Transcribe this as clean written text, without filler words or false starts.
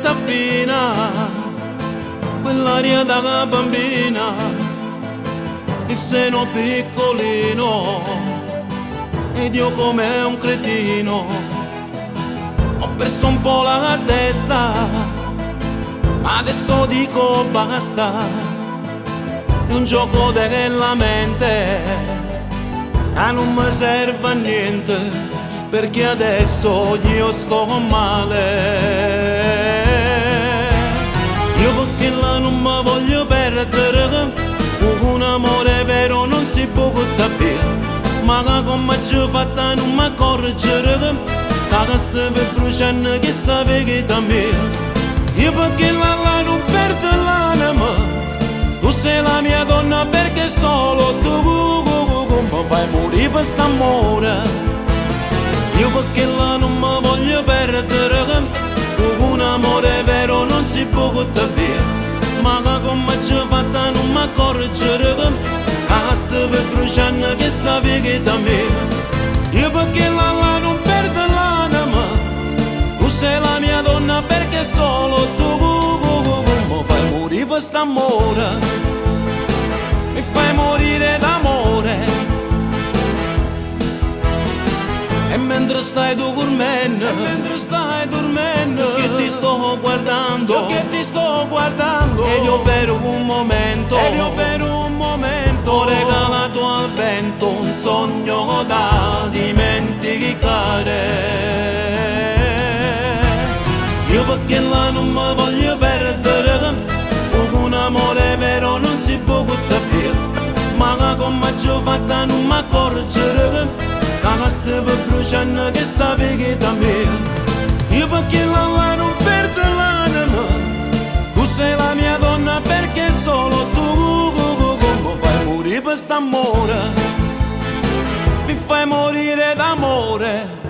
sta fina, quell'aria da bambina, il seno piccolino, ed io come un cretino ho perso un po' la testa, ma adesso dico basta, è un gioco della mente, ma non mi serve a niente, perché adesso io sto male. Io perché là non mi voglio perdere, un amore vero non si può capire, ma come ci fatta non mi accorgere, che stava bruciando che sta vita mia. Io perché là non perdo l'anima, tu sei la mia donna perché solo tu mi fai morire per st'amore. Io perché là non mi voglio perdere, un amore vero non si può capire, ma come ci fatta non mi accorgere, che stava bruciando che sta vita mia. Io perché là non perdo l'anima, tu sei la mia donna perché solo tu mi fai morire per st'amore, mi fai morire d'amore. E mentre stai tu dormendo, che ti sto guardando, ed io per un momento, ho regalato al vento un sogno da dimenticare. Io perché là non mi voglio perdere, un amore vero non si può capire, ma come ci ho fatta non mi accorgere, che stava bruciando che sta vita mia. Io perché là non perdo l'anima, tu sei la mia donna perché solo tu mi fai morire per st'amore, mi fai morire d'amore.